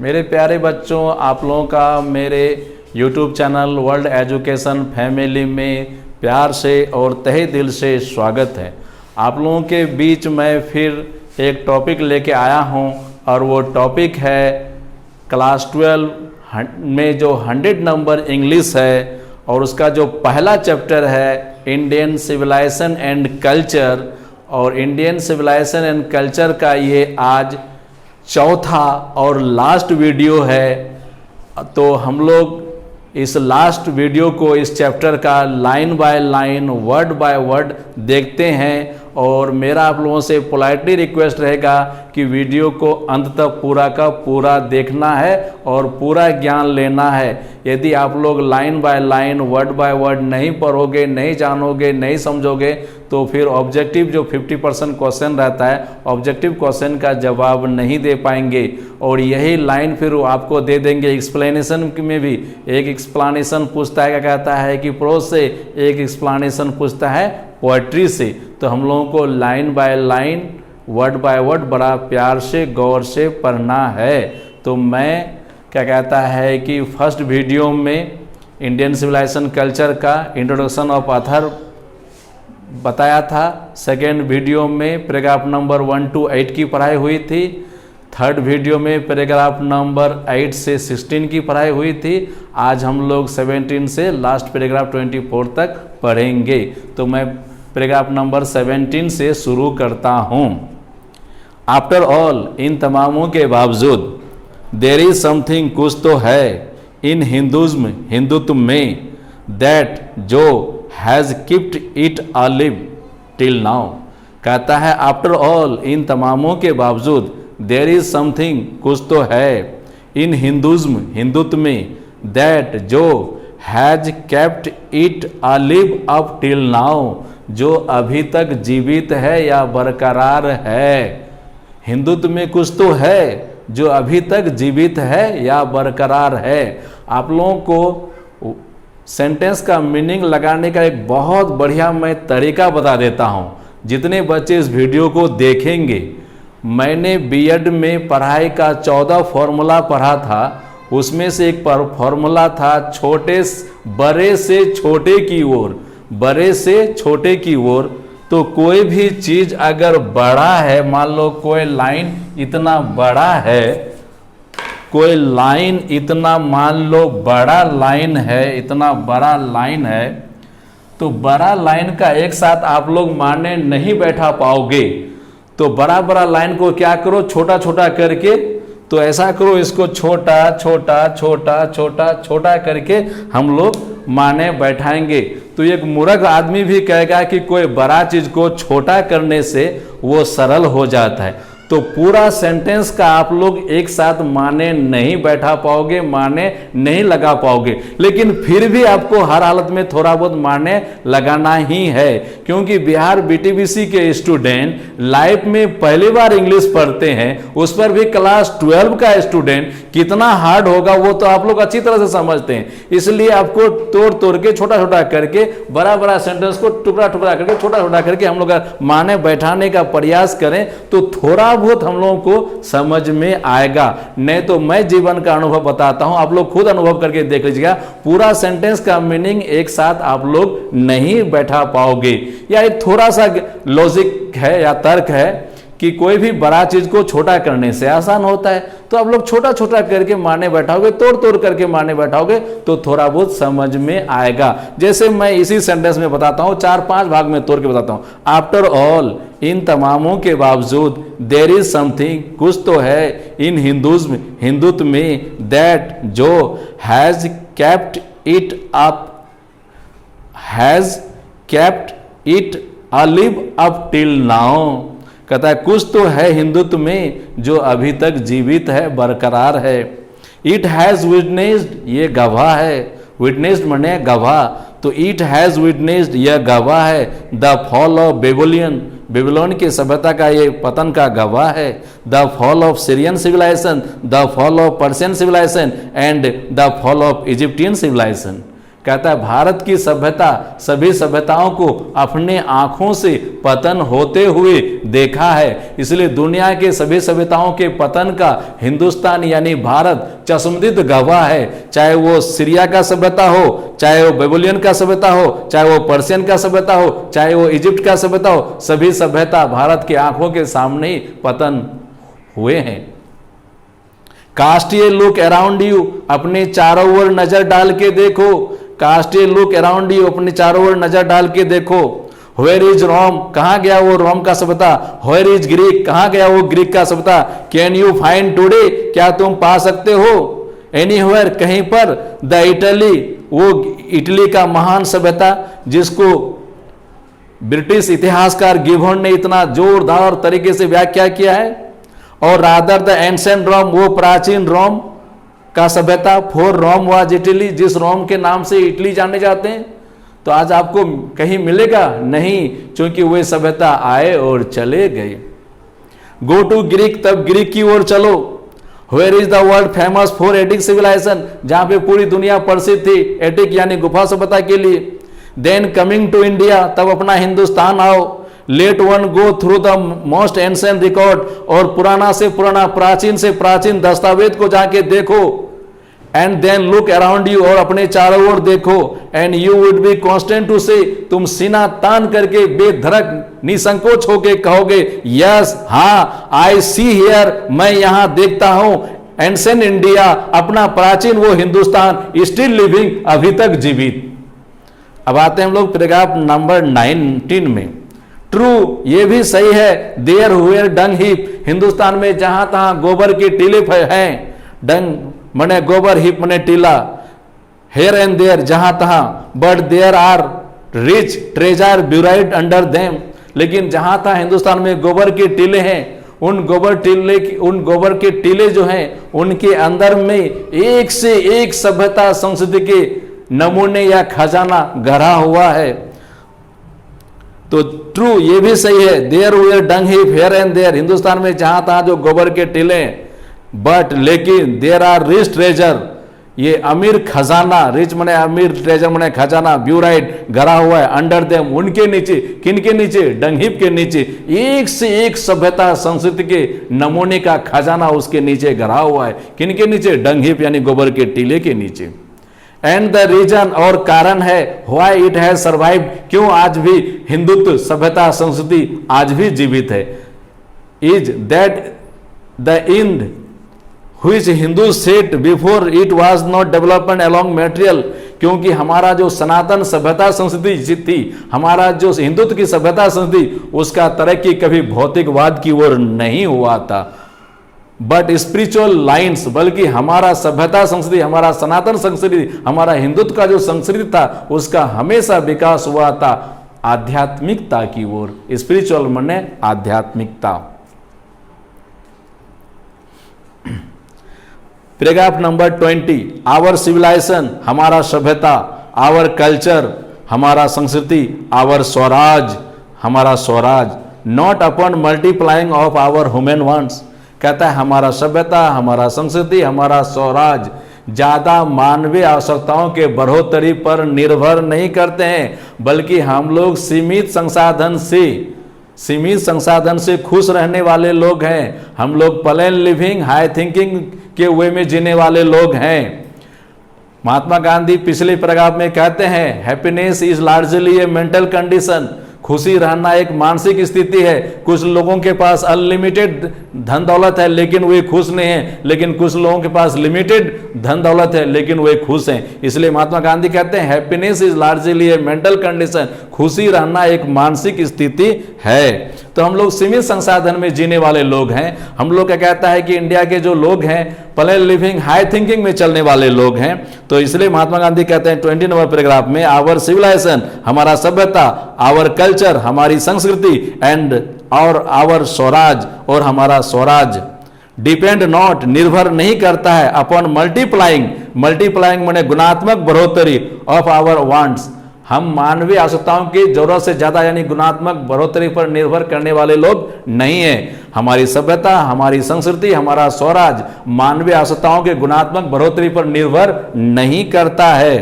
मेरे प्यारे बच्चों, आप लोगों का मेरे YouTube channel world education family में प्यार से और तहे दिल से स्वागत है। आप लोगों के बीच मैं फिर एक टॉपिक लेके आया हूं और वो टॉपिक है क्लास 12 में जो 100 नंबर इंग्लिश है और उसका जो पहला चैप्टर है इंडियन सिविलाइजेशन एंड कल्चर। और इंडियन सिविलाइजेशन एंड कल्चर का ये आज चौथा और लास्ट वीडियो है। तो हम लोग इस लास्ट वीडियो को, इस चैप्टर का line by line, word by word देखते हैं। और मेरा आप लोगों से पोलाइटली रिक्वेस्ट रहेगा कि वीडियो को अंत तक पूरा का पूरा देखना है और पूरा ज्ञान लेना है। यदि आप लोग line by line, word by word नहीं पढ़ोगे, नहीं जानोगे, नहीं समझोगे तो फिर ऑब्जेक्टिव जो 50% क्वेश्चन रहता है, ऑब्जेक्टिव क्वेश्चन का जवाब नहीं दे पाएंगे। और यही लाइन फिर आपको दे देंगे एक्सप्लेनेशन में भी। एक एक्सप्लेनेशन पूछता है, क्या कहता है कि प्रोज से, एक एक्सप्लेनेशन पूछता है पोएट्री से। तो हम लोगों को line by line, word by word बड़ा प्यार से, गौर से पढ़ना है। तो मैं क्या कहता है कि फर्स्ट वीडियो में इंडियन सिविलाइजेशन कल्चर का इंट्रोडक्शन ऑफ ऑथर बताया था। सेकेंड वीडियो में पैराग्राफ नंबर 1 to 8 की पढ़ाई हुई थी। थर्ड वीडियो में पैराग्राफ नंबर 8 से 16 की पढ़ाई हुई थी। आज हम लोग 17 से लास्ट पैराग्राफ 24 तक पढ़ेंगे। तो मैं पैराग्राफ नंबर 17 से शुरू करता हूँ। आफ्टर ऑल, इन तमामों के बावजूद, देयर इज समथिंग, कुछ तो है, इन हिंदुज्म, हिंदुत्व में, दैट जो has kept it अलिव till now. कहता है आफ्टर ऑल, इन तमामों के बावजूद, देयर इज समथिंग, कुछ तो है, इन हिंदुज्म, हिंदुत्व में, दैट जो has kept it अलिव up till now, जो अभी तक जीवित है या बरकरार है। हिंदुत्व में कुछ तो है जो अभी तक जीवित है या बरकरार है। आप लोगों को सेंटेंस का मीनिंग लगाने का एक बहुत बढ़िया मैं तरीका बता देता हूँ। जितने बच्चे इस वीडियो को देखेंगे, मैंने बीएड में पढ़ाई का 14 फॉर्मूला पढ़ा था। उसमें से एक फॉर्मूला था बड़े से छोटे की ओर, बड़े से छोटे की ओर। तो कोई भी चीज अगर बड़ा है, मान लो कोई लाइन इतना बड़ा है, कोई लाइन इतना मान लो बड़ा लाइन है, इतना बड़ा लाइन है, तो बड़ा लाइन का एक साथ आप लोग मारने नहीं बैठा पाओगे। तो बड़ा बड़ा लाइन को क्या करो, छोटा छोटा करके, तो ऐसा करो, इसको छोटा छोटा छोटा छोटा छोटा करके हम लोग माने बैठाएंगे। तो एक मूर्ख आदमी भी कहेगा कि कोई बड़ा चीज को छोटा करने से वो सरल हो जाता है। तो पूरा सेंटेंस का आप लोग एक साथ माने नहीं बैठा पाओगे, माने नहीं लगा पाओगे। लेकिन फिर भी आपको हर हालत में थोड़ा बहुत माने लगाना ही है, क्योंकि बिहार बीटीबीसी के स्टूडेंट लाइफ में पहली बार इंग्लिश पढ़ते हैं, उस पर भी क्लास 12 का स्टूडेंट, कितना हार्ड होगा वो तो आप लोग अच्छी तरह से समझते हैं। इसलिए आपको तोड़ तोड़ के, छोटा छोटा करके, बड़ा बड़ा सेंटेंस को टुकड़ा टुकड़ा करके, छोटा छोटा करके हम लोग माने बैठाने का प्रयास करें तो थोड़ा बहुत हम लोगों को समझ में आएगा। नहीं तो मैं जीवन का अनुभव बताता हूं, आप लोग खुद अनुभव करके देख लीजिएगा, पूरा सेंटेंस का मीनिंग एक साथ आप लोग नहीं बैठा पाओगे। या एक थोड़ा सा लॉजिक है या तर्क है कि कोई भी बड़ा चीज को छोटा करने से आसान होता है। तो आप लोग छोटा छोटा करके मारने बैठाओगे, तोड़ तोड़ करके मारने बैठाओगे तो थोड़ा बहुत समझ में आएगा। जैसे मैं इसी सेंटेंस में बताता हूं, 4-5 भाग में तोड़ के बताता हूं। आफ्टर ऑल, इन तमामों के बावजूद, देयर इज समथिंग, कुछ तो है, इन हिंदुज्म, हिंदुत्व में, दैट जो has kept it up, has kept it अलिव up till now. कहता है कुछ तो है हिंदुत्व में जो अभी तक जीवित है, बरकरार है। इट हैज विटनेस्ड, ये गवाह है। विटनेस्ड माने गवाह, तो इट हैज विटनेस्ड, यह गवाह है। The fall of Babylon, Babylon की सभ्यता का ये पतन का गवाह है। The fall of Syrian civilization, the fall of Persian civilization and the fall of Egyptian civilization. कहता है भारत की सभ्यता सभी सभ्यताओं को अपने आंखों से पतन होते हुए देखा है, इसलिए दुनिया के सभी सभ्यताओं के पतन का हिंदुस्तान यानी भारत चश्मदीद गवाह है। चाहे वो सीरिया का सभ्यता हो, चाहे वो बेबीलोनियन का सभ्यता हो, चाहे वो पर्शियन का सभ्यता हो, चाहे वो इजिप्ट का सभ्यता हो, सभी सभ्यता भारत की आंखों के सामने ही पतन हुए हैं। Cast a look around you, अपने चारों ओर नजर डाल के देखो। Cast a look around you, अपने चारों ओर नजर डाल के देखो। वेयर इज रोम, कहां गया वो रोम का सभ्यता। वेयर इज ग्रीक, कहां गया वो ग्रीक का सभ्यता। कैन यू फाइंड टुडे, क्या तुम पा सकते हो एनीवेयर, कहीं पर। द इटली, वो इटली का महान सभ्यता जिसको ब्रिटिश इतिहासकार गिबॉन ने इतना जोरदार तरीके से व्याख्या किया है। और रादर द एंशिएंट रोम, वो प्राचीन रोम का सभ्यता। फॉर रोम वाज इटली, जिस रोम के नाम से इटली जाने जाते हैं। तो आज आपको कहीं मिलेगा नहीं, क्योंकि वे सभ्यता आए और चले गए। गो टू ग्रीक, तब ग्रीक की ओर चलो। Where is the world famous for Attic civilization, जहां पे पूरी दुनिया प्रसिद्ध थी एटिक यानी गुफा सभ्यता के लिए। देन कमिंग टू इंडिया, तब अपना हिंदुस्तान आओ। Let one go through the most ancient record, और पुराना से पुराना, प्राचीन से प्राचीन दस्तावेज को जाके देखो। And then look around you, और अपने चारों ओर देखो। And you would be constant to say, तुम सीना तान करके बेधड़क निसंकोच होके कहोगे यस, हाँ, आई सी हियर, मैं यहां देखता हूं एंशिएंट इंडिया, अपना प्राचीन वो हिंदुस्तान स्टिल लिविंग, अभी तक जीवित। अब आते हैं हम लोग पैराग्राफ नंबर 19 में। ट्रू, ये भी सही है। There where dung heap, Hindustan में जहां तहां गोबर के टीले हैं। डंग मने गोबर, हीप मने टीला। हेयर एंड देयर, जहां तहां। But there are rich treasure buried under them, लेकिन जहां तहां हिंदुस्तान में गोबर के टीले हैं, उन गोबर के टीले जो हैं उनके अंदर में एक से एक सभ्यता संस्कृति के नमूने या खजाना गढ़ा हुआ है। तो ट्रू, ये भी सही है। देयर हुए dung heap here and there, Hindustan में जहां तहां जो गोबर के टीले। बट लेकिन देयर आर रिच ट्रेजर, ये अमीर खजाना, रिच मने अमीर, ट्रेजर मने खजाना, ब्यूराइड गड़ा हुआ है। अंडर देम, उनके नीचे, किनके नीचे, डंग हीप के नीचे एक से एक सभ्यता संस्कृति के नमूने का खजाना उसके नीचे गड़ा हुआ है। किनके नीचे, डंग हीप यानी गोबर के टीले के नीचे। एंड द रीजन, और कारण है, व्हाई इट हैज सर्वाइव, क्यों आज भी हिंदुत्व सभ्यता संस्कृति आज भी जीवित है। Is that the end which Hindu set before it was not development along material, क्योंकि हमारा जो सनातन सभ्यता संस्कृति थी, हमारा जो हिंदुत्व की सभ्यता संस्कृति, उसका तरक्की कभी भौतिकवाद की ओर नहीं हुआ था। बट स्पिरिचुअल लाइन्स, बल्कि हमारा सभ्यता संस्कृति, हमारा सनातन संस्कृति, हमारा हिंदुत्व का जो संस्कृति था उसका हमेशा विकास हुआ था आध्यात्मिकता की ओर। स्पिरिचुअल माने आध्यात्मिकता। पैराग्राफ नंबर 20, आवर सिविलाइजेशन, हमारा सभ्यता। आवर कल्चर, हमारा संस्कृति। आवर स्वराज, हमारा swaraj. Not upon multiplying of our human wants, कहता है हमारा सभ्यता, हमारा संस्कृति, हमारा स्वराज ज्यादा मानवीय आवश्यकताओं के बढ़ोतरी पर निर्भर नहीं करते हैं, बल्कि हम लोग सीमित संसाधन से खुश रहने वाले लोग हैं। हम लोग प्लेन लिविंग हाई थिंकिंग के वे में जीने वाले लोग हैं। महात्मा गांधी पिछले पैराग्राफ में कहते हैं happiness is largely A mental condition, खुशी रहना एक मानसिक स्थिति है। कुछ लोगों के पास अनलिमिटेड धन दौलत है लेकिन वे खुश नहीं हैं, लेकिन कुछ लोगों के पास लिमिटेड धन दौलत है लेकिन वे खुश हैं। इसलिए महात्मा गांधी कहते हैं happiness is largely A mental condition, खुशी रहना एक मानसिक स्थिति है। तो हम लोग सीमित संसाधन में जीने वाले लोग हैं। हम लोग क्या कहता है कि इंडिया के जो लोग हैं प्लेन लिविंग हाई थिंकिंग में चलने वाले लोग हैं। तो इसलिए महात्मा गांधी कहते हैं 20 नंबर पैराग्राफ में, आवर सिविलाइजेशन, हमारा सभ्यता, आवर कल्चर, हमारी संस्कृति, एंड और आवर स्वराज, और हमारा स्वराज डिपेंड नॉट, निर्भर नहीं करता है, अपॉन मल्टीप्लाइंग माने गुणात्मक बढ़ोतरी ऑफ आवर वांट्स, हम मानवीय आवश्यकताओं की जरूरत से ज्यादा यानी गुणात्मक बढ़ोतरी पर निर्भर करने वाले लोग नहीं है। हमारी सभ्यता, हमारी संस्कृति, हमारा स्वराज मानवीय आवश्यकताओं के गुणात्मक बढ़ोतरी पर निर्भर नहीं करता है।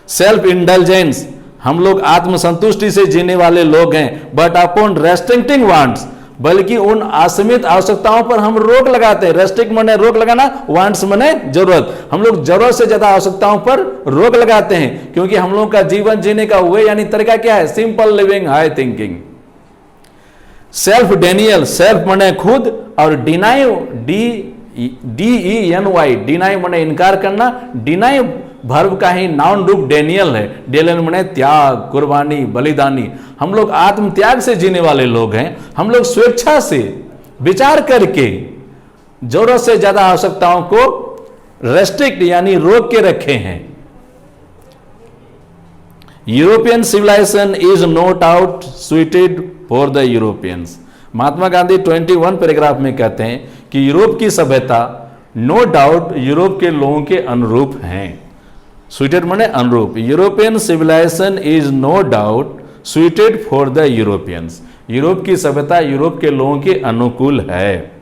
सेल्फ इंडल्जेंस, हम लोग आत्मसंतुष्टि से जीने वाले लोग हैं। बट अपॉन रेस्ट्रिक्टिंग वांट्स, बल्कि उन असीमित आवश्यकताओं पर हम रोक लगाते हैं। रेस्ट्रिक्ट मने रोक लगाना, वांट्स मने जरूरत। हम लोग जरूरत से ज्यादा आवश्यकताओं पर रोक लगाते हैं, क्योंकि हम लोग का जीवन जीने का वे यानी तरीका क्या है? Simple living, high thinking. Self Daniel, self मने खुद, और डिनाई DENY, डिनाई मने इनकार करना। डिनाई वर्ब का ही नाउन रूप डेनियल है। डेनियल मने त्याग, कुर्बानी, बलिदानी। हम लोग आत्म त्याग से जीने वाले लोग हैं। हम लोग स्वेच्छा से विचार करके जरूरत से ज्यादा आवश्यकताओं को रेस्ट्रिक्ट यानी रोक के रखे हैं। European civilization is no doubt suited for the Europeans. Mahatma Gandhi 21 paragraph में कहते हैं कि यूरोप की सभ्यता नो डाउट यूरोप के लोगों के अनुरूप हैं। सुइटेड माने अनुरूप। European civilization is no doubt suited for the Europeans. Europe की सभ्यता यूरोप के लोगों के अनुकूल है।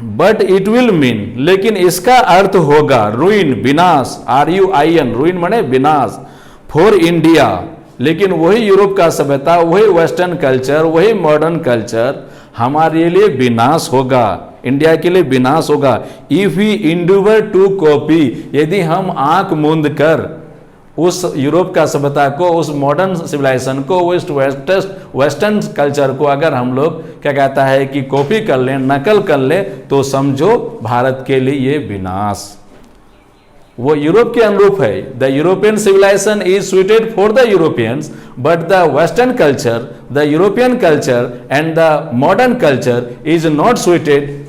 बट इट विल मीन, लेकिन इसका अर्थ होगा रुइन, विनाश, RUIN, रुइन माने विनाश, फॉर इंडिया। लेकिन वही यूरोप का सभ्यता, वही वेस्टर्न कल्चर, वही मॉडर्न कल्चर हमारे लिए विनाश होगा, इंडिया के लिए विनाश होगा। इफ वी इंड्यूवर टू कॉपी, यदि हम आंख मूंद कर उस यूरोप का सभ्यता को, उस मॉडर्न सिविलाइजेशन को, वेस्टर्न कल्चर को अगर हम लोग क्या कहता है कि कॉपी कर लें, नकल कर लें, तो समझो भारत के लिए ये विनाश। वो यूरोप के अनुरूप है। The European civilization is suited for the Europeans, but the western culture, the European culture and the modern culture is not suited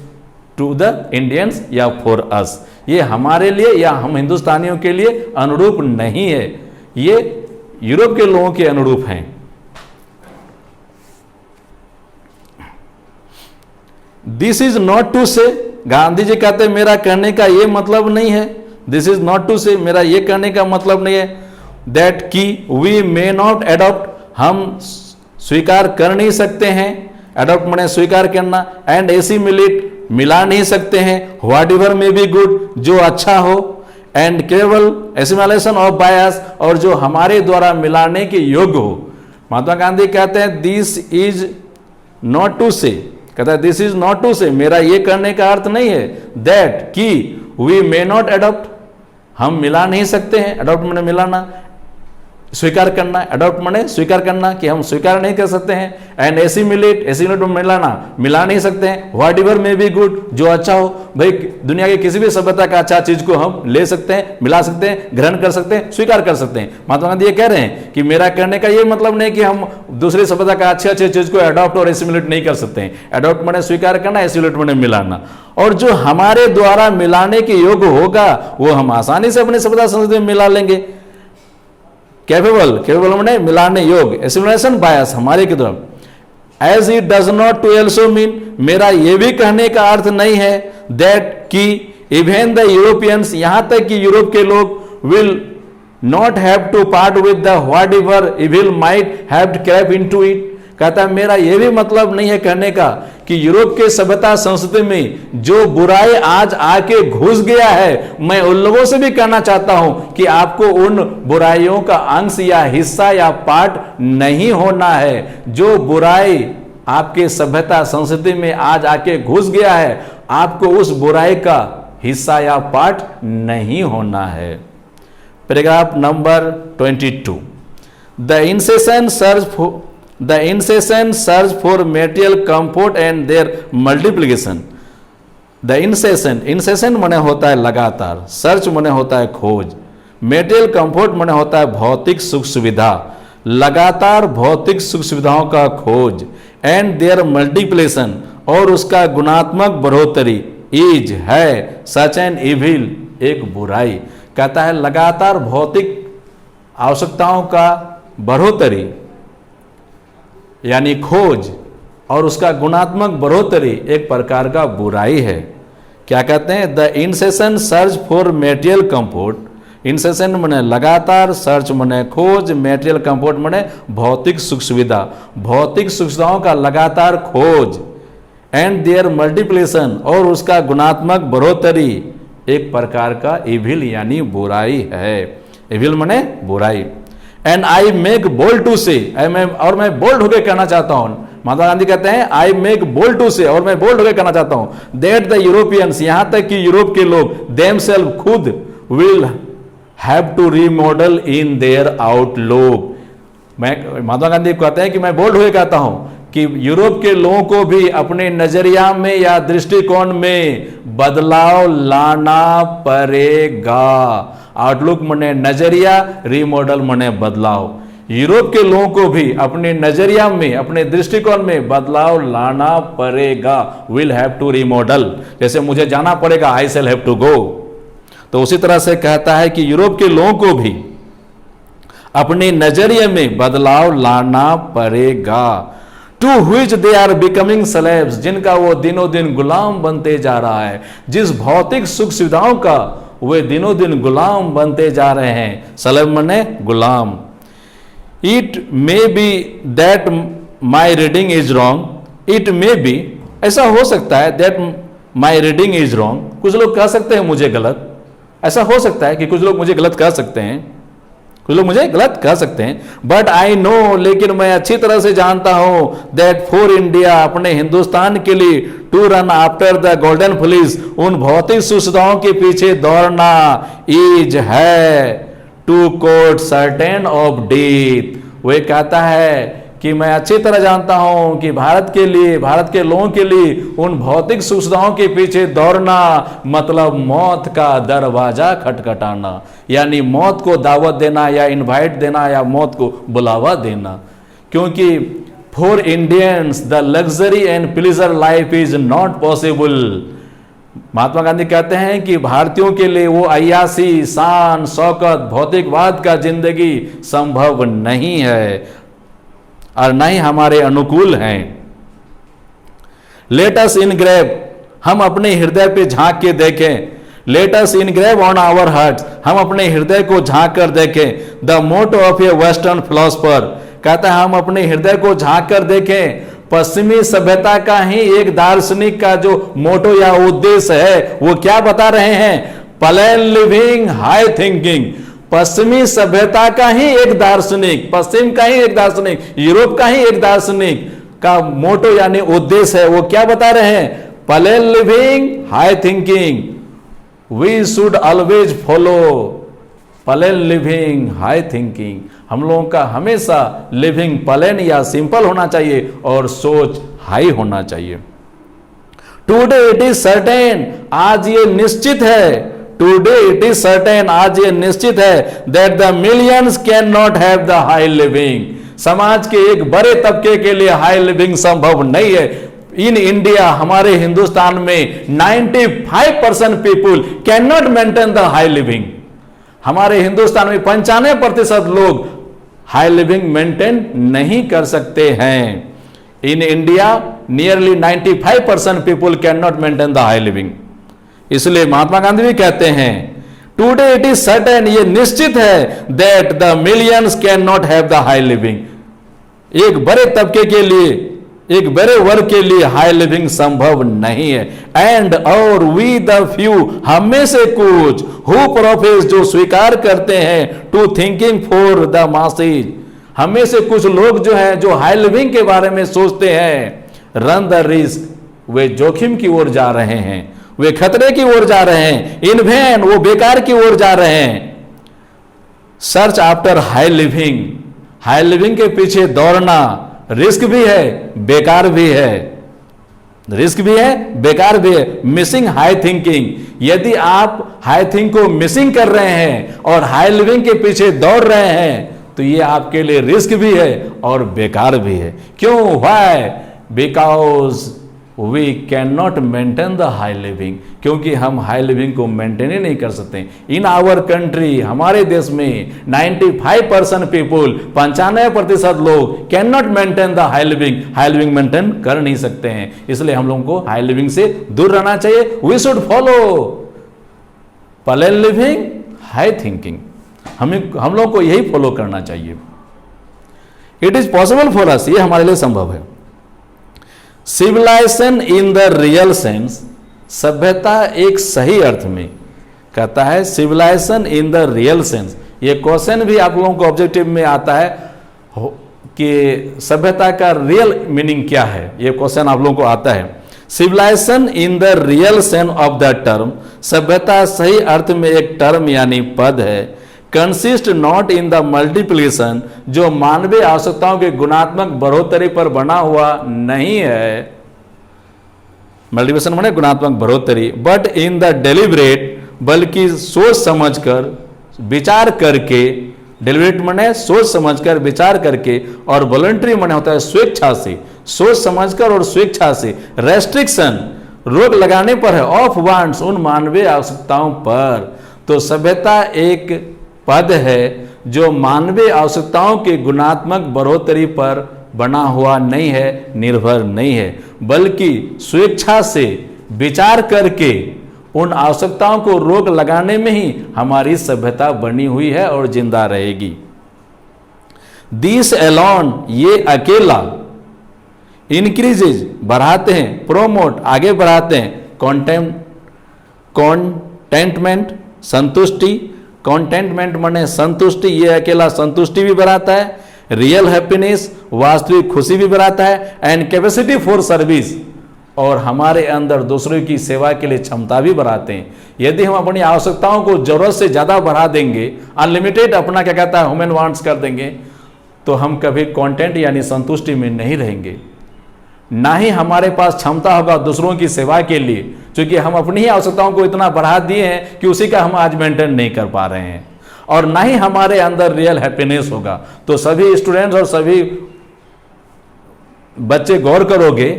to the Indians या फॉर अस। ये हमारे लिए या हम हिंदुस्तानियों के लिए अनुरूप नहीं है, ये यूरोप के लोगों के अनुरूप हैं। दिस इज नॉट टू से, गांधी जी कहते मेरा कहने का ये मतलब नहीं है, दिस इज नॉट टू से, मेरा ये कहने का मतलब नहीं है, दैट की वी मे नॉट एडॉप्ट, हम स्वीकार कर नहीं सकते हैं, एडॉप्ट माने स्वीकार करना, एंड एसिमिलेट मिला नहीं सकते हैं, what ever may be good, जो अच्छा हो, एंड केवल एसिमिलेशन ऑफ बायस, और जो हमारे द्वारा मिलाने के योग्य हो। महात्मा गांधी कहते हैं दिस इज नॉट टू से, कहता है दिस इज नॉट टू से, मेरा ये करने का अर्थ नहीं है दैट कि वी मे नॉट एडॉप्ट, हम मिला नहीं सकते हैं, एडॉप्ट माने मिलाना, स्वीकार करना, एडॉप्ट माने स्वीकार करना कि हम स्वीकार नहीं कर सकते हैं, एंड एसिमिलेट, एसिमिलेट में मिलाना, मिला नहीं सकते हैं, what ever may be good, जो अच्छा हो। भाई दुनिया के किसी भी सभ्यता का अच्छा चीज को हम ले सकते हैं, मिला सकते हैं, ग्रहण कर सकते हैं, स्वीकार कर सकते हैं। महात्मा गांधी ये कह रहे हैं कि मेरा कहने का ये मतलब नहीं कि हम दूसरी सभ्यता का अच्छे चीज को एडॉप्ट और एसिमिलेट नहीं कर सकते हैं। एडॉप्ट माने स्वीकार करना, एसिमिलेट माने मिलाना, और जो हमारे द्वारा मिलाने के योग्य होगा वो हम आसानी से अपनी सभ्यता संस्कृति में मिला लेंगे। कैपेबल माने मिलाने योग्य, एसिमिलेशन बायस हमारे की तरफ। As it does not to also mean, मेरा ये भी कहने का अर्थ नहीं है दैट कि इवन द यूरोपियंस, यहां तक कि यूरोप के लोग will not have to part with the whatever evil might have crept into it. कहता है मेरा यह भी मतलब नहीं है कहने का कि यूरोप के सभ्यता संस्कृति में जो बुराई आज आके घुस गया है, मैं उन लोगों से भी कहना चाहता हूं कि आपको उन बुराइयों का अंश या हिस्सा या पार्ट नहीं होना है। जो बुराई आपके सभ्यता संस्कृति में आज आके घुस गया है, आपको उस बुराई का हिस्सा या पार्ट नहीं होना है। Paragraph number 22। The incessant search for material comfort and their multiplication. The incessant माने होता है लगातार, सर्च माने होता है खोज, मेटेरियल कंफर्ट माने होता है भौतिक सुख सुविधा, लगातार भौतिक सुख सुविधाओं का खोज, एंड देयर मल्टीप्लिकेशन, और उसका गुणात्मक बढ़ोतरी, इज है सच एन इविल, एक बुराई। कहता है लगातार भौतिक आवश्यकताओं का बढ़ोतरी यानी खोज और उसका गुणात्मक बढ़ोतरी एक प्रकार का बुराई है। क्या कहते हैं? The incessant search for material comfort, incessant माने लगातार, सर्च माने खोज, मेटेरियल कंफर्ट माने भौतिक सुख सुविधा, भौतिक सुख सुविधाओं का लगातार खोज, एंड देयर मल्टीप्लिकेशन, और उसका गुणात्मक बढ़ोतरी एक प्रकार का इविल यानी बुराई है। इविल मने बुराई। And I make bold to say, और मैं बोल्ड होकर कहना चाहता हूं, महात्मा गांधी कहते हैं आई मेक बोल्ड टू से, और मैं बोल्ड होकर कहना चाहता हूं, दैट द यूरोपियंस, यहां तक कि यूरोप के लोग, देमसेल्फ खुद, will have to remodel in their outlook. मैं, महात्मा गांधी कहते हैं कि मैं बोल्ड होकर कहता हूं कि यूरोप के लोगों को भी अपने नजरिया में या दृष्टिकोण में बदलाव लाना पड़ेगा। आउटलुक मने नजरिया, रीमॉडल मने बदलाव। यूरोप के लोगों को भी अपने नजरिया में, अपने दृष्टिकोण में बदलाव लाना पड़ेगा। विल हैव टू रीमॉडल, जैसे मुझे जाना पड़ेगा, आई शैल हैव टू गो। तो उसी तरह से कहता है कि यूरोप के लोगों को भी अपने नजरिए में बदलाव लाना पड़ेगा। To which they are becoming slaves, जिनका वो दिनों दिन गुलाम बनते जा रहा है। जिस भौतिक सुख सुविधाओं का वे दिनों दिन गुलाम बनते जा रहे हैं। स्लेव मने गुलाम। It may be that my reading is wrong, it may be, ऐसा हो सकता है, that my reading is wrong, कुछ लोग कह सकते हैं मुझे गलत, ऐसा हो सकता है कि कुछ लोग मुझे गलत कह सकते हैं, कुछ लोग मुझे गलत कह सकते हैं, बट आई नो, लेकिन मैं अच्छी तरह से जानता हूं, दैट फॉर इंडिया, अपने हिंदुस्तान के लिए, to run after the golden police, उन भौतिक सुविधाओं के पीछे दौड़ना, इज है to court certain of death. वे कहता है कि मैं अच्छी तरह जानता हूं कि भारत के लिए, भारत के लोगों के लिए उन भौतिक सुविधाओं के पीछे दौड़ना मतलब मौत का दरवाजा खटखटाना, यानी मौत को दावत देना या इनवाइट देना या मौत को बुलावा देना। क्योंकि for Indians the luxury and pleasure life is not possible. Mahatma Gandhi कहते हैं कि भारतीयों के लिए वो अय्यासी, शान, शौकत, भौतिकवाद का जिंदगी संभव नहीं है और न ही हमारे अनुकूल हैं। लेट अस इनग्रेव, हम अपने हृदय पे झांक के देखें, let us engrave on our hearts, हम अपने हृदय को झांक कर देखें। The motto of a western philosopher, कहता है हम अपने हृदय को झांक कर देखें। पश्चिमी सभ्यता का ही एक दार्शनिक का जो मोटो या उद्देश्य है वो क्या बता रहे हैं? Plain living, high thinking. पश्चिमी सभ्यता का ही एक दार्शनिक, पश्चिम का ही एक दार्शनिक, यूरोप का ही एक दार्शनिक का मोटो यानी उद्देश्य है, वो क्या बता रहे हैं? Plain living, high thinking. We should always follow plain living, high thinking. हम लोगों का हमेशा लिविंग प्लेन या सिंपल होना चाहिए और सोच हाई होना चाहिए। टुडे इट इज सर्टेन, आज ये निश्चित है, टुडे इट इज सर्टेन, आज ये निश्चित है, that the millions can not have the high living, समाज के एक बड़े तबके के लिए हाई लिविंग संभव नहीं है। इन इंडिया, हमारे हिंदुस्तान में 95% people can not maintain the high living. हमारे हिंदुस्तान में 95% लोग हाई लिविंग मेंटेन नहीं कर सकते हैं। In India nearly 95% people can not maintain the high living. इसलिए महात्मा गांधी भी कहते हैं टुडे इट इज सर्टेन, ये निश्चित है, that the millions can not have the high living, एक बड़े तबके के लिए, एक बड़े वर्ग के लिए हाई लिविंग संभव नहीं है। एंड और वी द फ्यू, हम में से कुछ, हु प्रोफेस, जो स्वीकार करते हैं, to thinking for the masses, हम में से कुछ लोग जो हैं जो हाई लिविंग के बारे में सोचते हैं, रन द रिस्क, वे जोखिम की ओर जा रहे हैं, वे खतरे की ओर जा रहे हैं, इन वैन, वो बेकार की ओर जा रहे हैं। Search after high living, high living के पीछे दौड़ना रिस्क भी है, बेकार भी है, रिस्क भी है, बेकार भी है। मिसिंग हाई थिंकिंग, यदि आप हाई थिंक को मिसिंग कर रहे हैं और हाई लिविंग के पीछे दौड़ रहे हैं तो ये आपके लिए रिस्क भी है और बेकार भी है। क्यों? Why? Because we can not maintain the high living, क्योंकि हम हाई लिविंग को मेंटेन ही नहीं कर सकते। इन आवर कंट्री, हमारे देश में 95% पीपुल, 95% लोग can not maintain the high living, high living maintain कर नहीं सकते हैं। इसलिए हम लोगों को हाई लिविंग से दूर रहना चाहिए। We should follow plain living, high thinking, हम लोग को यही फॉलो करना चाहिए। It is possible for us, ये हमारे लिए संभव है। Civilization in the real sense, सभ्यता एक सही अर्थ में, कहता है civilization in the real sense, ये क्वेश्चन भी आप लोगों को ऑब्जेक्टिव में आता है कि सभ्यता का रियल मीनिंग क्या है, ये क्वेश्चन आप लोगों को आता है। Civilization in the real sense of the term, सभ्यता सही अर्थ में एक टर्म यानी पद है। Consist not in the multiplication, जो मानवीय आवश्यकताओं के गुणात्मक बढ़ोतरी पर बना हुआ नहीं है, मल्टीप्लिकेशन माने गुणात्मक बढ़ोतरी, बट इन द डेलिब्रेट, बल्कि सोच समझकर विचार करके, डेलिब्रेट माने सोच समझकर विचार करके, और वॉलंटरी माने होता है स्वेच्छा से, सोच समझकर और स्वेच्छा से, रेस्ट्रिक्शन रोक लगाने पर है, ऑफ वांट्स उन मानवीय आवश्यकताओं पर। तो सभ्यता एक पद है जो मानवीय आवश्यकताओं के गुणात्मक बढ़ोतरी पर बना हुआ नहीं है, निर्भर नहीं है, बल्कि स्वेच्छा से विचार करके उन आवश्यकताओं को रोक लगाने में ही हमारी सभ्यता बनी हुई है और जिंदा रहेगी। दिस एलोन, ये अकेला, इंक्रीजेज बढ़ाते हैं, प्रोमोट आगे बढ़ाते हैं, कॉन्टेंटमेंट संतुष्टि, कॉन्टेंटमेंट माने संतुष्टि, ये अकेला संतुष्टि भी बढ़ाता है, रियल हैप्पीनेस वास्तविक खुशी भी बढ़ाता है, एंड कैपेसिटी फॉर सर्विस, और हमारे अंदर दूसरों की सेवा के लिए क्षमता भी बढ़ाते हैं। यदि हम अपनी आवश्यकताओं को जरूरत से ज्यादा बढ़ा देंगे, अनलिमिटेड अपना क्या कहता है ह्यूमन वांट्स कर देंगे, तो हम कभी कॉन्टेंट यानी संतुष्टि में नहीं रहेंगे, ना ही हमारे पास क्षमता होगा दूसरों की सेवा के लिए, क्योंकि हम अपनी ही आवश्यकताओं को इतना बढ़ा दिए हैं कि उसी का हम आज मेंटेन नहीं कर पा रहे हैं, और ना ही हमारे अंदर रियल हैप्पीनेस होगा। तो सभी स्टूडेंट्स और सभी बच्चे गौर करोगे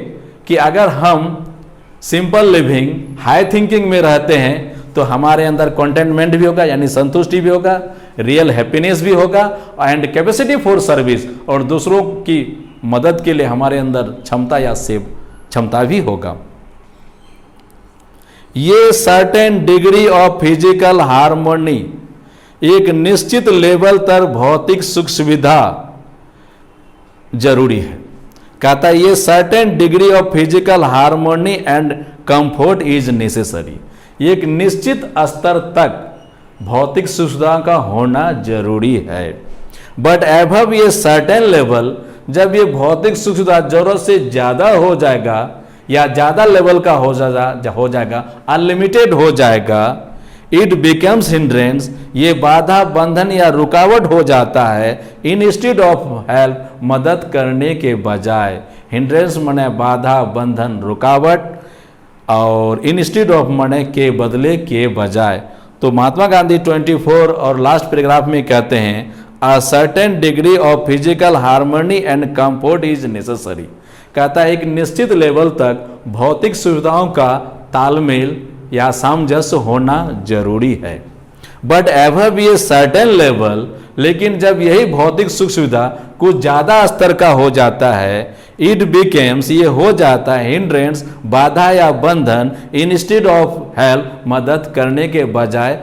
कि अगर हम सिंपल लिविंग हाई थिंकिंग में रहते हैं तो हमारे अंदर कंटेंटमेंट भी होगा यानी संतुष्टि भी होगा, रियल हैप्पीनेस भी होगा, एंड कैपेसिटी फॉर सर्विस, और दूसरों की मदद के लिए हमारे अंदर क्षमता या सेव क्षमता भी होगा। ये certain degree of physical harmony, एक निश्चित लेवल तक भौतिक सुख सुविधा जरूरी है। कहता है ये certain degree of physical harmony and comfort is necessary, एक निश्चित स्तर तक भौतिक सुविधा का होना जरूरी है। बट एबव ये सर्टेन लेवल, जब ये भौतिक सुविधा जरूरत से ज्यादा हो जाएगा या ज्यादा लेवल का हो जाएगा, अनलिमिटेड हो जाएगा, इट बिकम्स हिंड्रेंस, ये बाधा बंधन या रुकावट हो जाता है, इंस्टेड ऑफ हेल्प, मदद करने के बजाय। हिंड्रेंस माने बाधा बंधन रुकावट, और इंस्टेड ऑफ माने के बदले के बजाय। तो महात्मा गांधी 24 और लास्ट पैराग्राफ में कहते हैं a certain degree of physical harmony and comfort is necessary, कहता है एक निश्चित लेवल तक भौतिक सुविधाओं का तालमेल या सामंजस्य होना जरूरी है। बट एबव ये सर्टेन लेवल, लेकिन जब यही भौतिक सुख सुविधा कुछ ज्यादा स्तर का हो जाता है, इट बिकेम्स, ये हो जाता है हिंड्रेंस, बाधा या बंधन, इंस्टेड ऑफ हेल्प, मदद करने के बजाय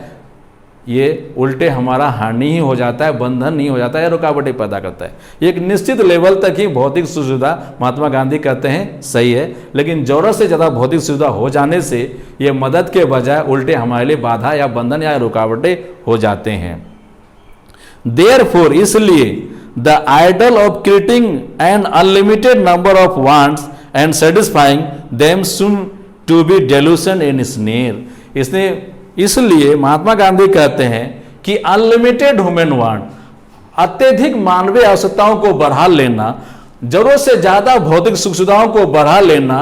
ये उल्टे हमारा हानि ही हो जाता है, बंधन नहीं हो जाता है, रुकावटें पैदा करता है। एक निश्चित लेवल तक ही भौतिक सुविधा महात्मा गांधी कहते हैं सही है, लेकिन जरूरत से ज्यादा भौतिक सुविधा हो जाने से ये मदद के बजाय उल्टे हमारे लिए बाधा या बंधन या रुकावटें हो जाते हैं। देयरफॉर, इसलिए the ideal of creating an unlimited number of wants and satisfying them soon to be delusion and snare, इसलिए महात्मा गांधी कहते हैं कि अनलिमिटेड ह्यूमन वांट, अत्यधिक मानवीय आवश्यकताओं को बढ़ा लेना, जरूरत से ज्यादा भौतिक सुख सुविधाओं को बढ़ा लेना,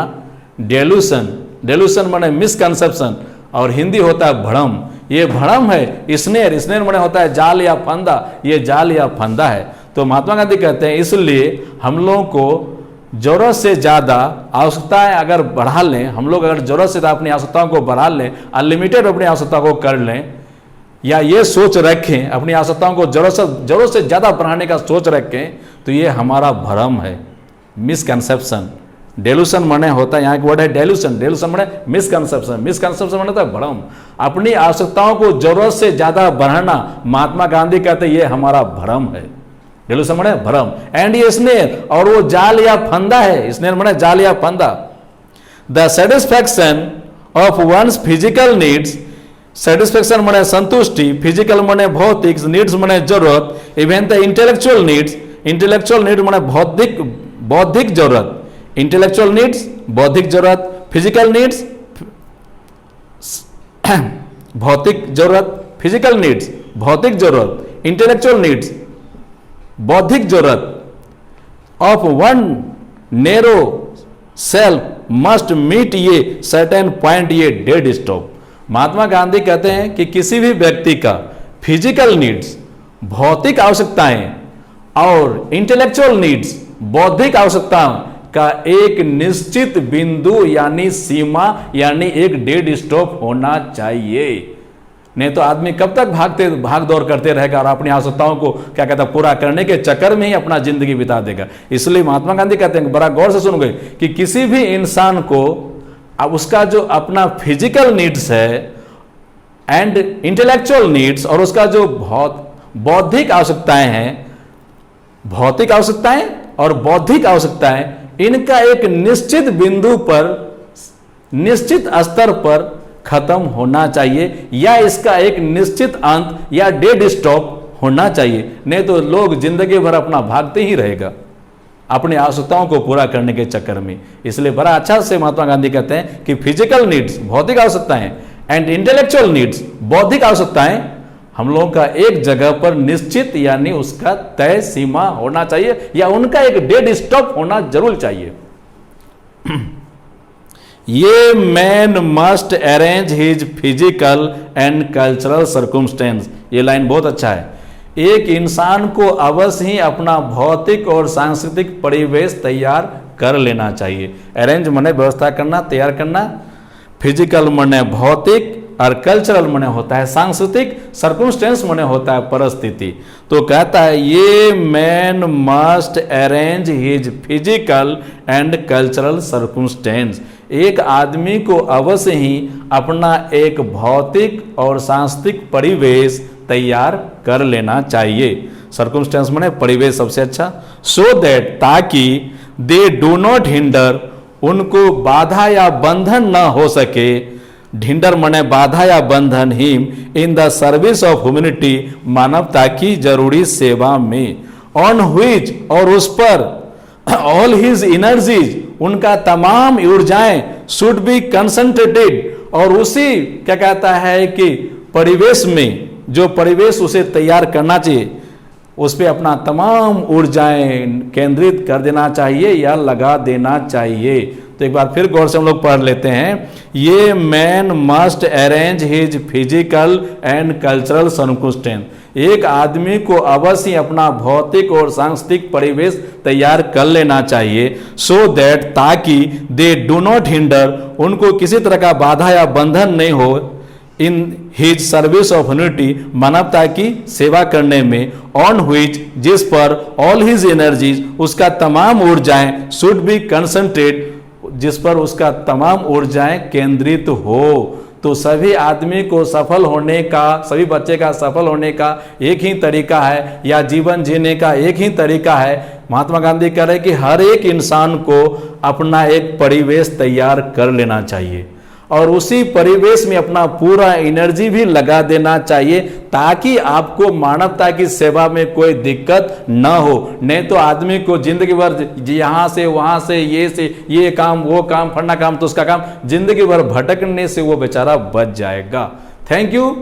डेल्यूशन, डेल्यूशन माने मिसकंसेप्शन, और हिंदी होता है भ्रम, ये भ्रम है। स्नेर, स्नेर माने होता है जाल या फंदा, ये जाल या फंदा है। तो महात्मा गांधी कहते हैं इसलिए हम लोगों को जरूरत से ज़्यादा आवश्यकताएं अगर बढ़ा लें, हम लोग अगर जरूरत से ज़्यादा अपनी आवश्यकताओं को बढ़ा लें, अनलिमिटेड अपनी आवश्यकता को कर लें, या ये सोच रखें अपनी आवश्यकताओं को जरूरत से ज़्यादा बढ़ाने का सोच रखें, तो ये हमारा भ्रम है, मिसकंसेप्शन। डेल्यूशन माने होता है, यहाँ एक वर्ड है डेल्यूशन, डेल्यूशन माने मिसकंसेप्शन, मिसकंसेप्शन माने होता है भ्रम। अपनी आवश्यकताओं को जरूरत से ज़्यादा बढ़ाना, महात्मा गांधी कहते हैं ये हमारा भ्रम है। डेल्यूशन माने भ्रम, एंड ये स्नेर, और वो जाल या फंदा है, स्नेर माने जाल या फंदा। The satisfaction of one's physical needs, satisfaction मने संतुष्टि, फिजिकल मने भौतिक, नीड्स मने जरूरत, even the intellectual needs, intellectual need मने बौद्धिक जरूरत, इंटेलेक्चुअल नीड्स बौद्धिक जरूरत, फिजिकल नीड्स भौतिक जरूरत, फिजिकल नीड्स भौतिक जरूरत, इंटेलेक्चुअल नीड्स बौद्धिक जरूरत of one narrow self must meet ये सर्टेन पॉइंट, ये डेड स्टॉप। महात्मा गांधी कहते हैं कि किसी भी व्यक्ति का फिजिकल नीड्स भौतिक आवश्यकताएं और इंटेलेक्चुअल नीड्स बौद्धिक आवश्यकताओं का एक निश्चित बिंदु यानी सीमा यानी एक डेड स्टॉप होना चाहिए। नहीं तो आदमी कब तक भाग दौड़ करते रहेगा और अपनी आवश्यकताओं को क्या कहता है पूरा करने के चक्कर में ही अपना जिंदगी बिता देगा। इसलिए महात्मा गांधी कहते हैं, बड़ा गौर से सुनोगे, कि किसी भी इंसान को अब उसका जो अपना फिजिकल नीड्स है एंड इंटेलेक्चुअल नीड्स और उसका जो बौद्धिक आवश्यकताएं हैं, भौतिक आवश्यकताएं और बौद्धिक आवश्यकताएं, इनका एक निश्चित बिंदु पर निश्चित स्तर पर खत्म होना चाहिए या इसका एक निश्चित अंत या डेड स्टॉप होना चाहिए। नहीं तो लोग जिंदगी भर अपना भागते ही रहेगा अपनी आवश्यकताओं को पूरा करने के चक्कर में। इसलिए बड़ा अच्छा से महात्मा गांधी कहते हैं कि फिजिकल नीड्स भौतिक आवश्यकताएं एंड इंटेलेक्चुअल नीड्स बौद्धिक आवश्यकताएं हम लोगों का एक जगह पर निश्चित यानी उसका तय सीमा होना चाहिए या उनका एक डेड स्टॉप होना जरूर चाहिए। ये man must arrange his physical and cultural circumstance, ये लाइन बहुत अच्छा है। एक इंसान को अवश्य ही अपना भौतिक और सांस्कृतिक परिवेश तैयार कर लेना चाहिए। अरेंज मने व्यवस्था करना, तैयार करना, फिजिकल मने भौतिक और कल्चरल मने होता है सांस्कृतिक, सर्कमस्टेंस मने होता है परिस्थिति। तो कहता है ये man must arrange his physical and cultural circumstance, एक आदमी को अवश्य ही अपना एक भौतिक और सांस्कृतिक परिवेश तैयार कर लेना चाहिए। सर्कमस्टेंस मने परिवेश सबसे अच्छा। सो दैट, ताकि दे डू नॉट हिंडर, उनको बाधा या बंधन न हो सके, ढिंडर मने बाधा या बंधन, him in the service of humanity, मानवता की जरूरी सेवा में, ऑन हुईच और उस पर, ऑल हिज एनर्जीज उनका तमाम ऊर्जाएं, शुड बी कंसंट्रेटेड, और उसी क्या कहता है कि परिवेश में जो परिवेश उसे तैयार करना चाहिए उस पर अपना तमाम ऊर्जाएं केंद्रित कर देना चाहिए या लगा देना चाहिए। तो एक बार फिर गौर से हम लोग पढ़ लेते हैं, ये man must arrange his physical and cultural circumstance, एक आदमी को अवश्य अपना भौतिक और सांस्कृतिक परिवेश तैयार कर लेना चाहिए। सो दैट, ताकि दे डू नॉट हिंडर, उनको किसी तरह का बाधा या बंधन नहीं हो, in his service of humanity, मानवता की सेवा करने में, ऑन हुईच जिस पर, ऑल हिज एनर्जीज उसका तमाम ऊर्जाएं, शुड बी कंसंट्रेट जिस पर उसका तमाम ऊर्जाएं केंद्रित हो। तो सभी आदमी को सफल होने का, सभी बच्चे का सफल होने का एक ही तरीका है या जीवन जीने का एक ही तरीका है। महात्मा गांधी कह रहे कि हर एक इंसान को अपना एक परिवेश तैयार कर लेना चाहिए और उसी परिवेश में अपना पूरा एनर्जी भी लगा देना चाहिए ताकि आपको मानवता की सेवा में कोई दिक्कत न हो। नहीं तो आदमी को जिंदगी भर यहाँ से वहाँ से ये काम वो काम फलना काम तो उसका काम, जिंदगी भर भटकने से वो बेचारा बच जाएगा। Thank you.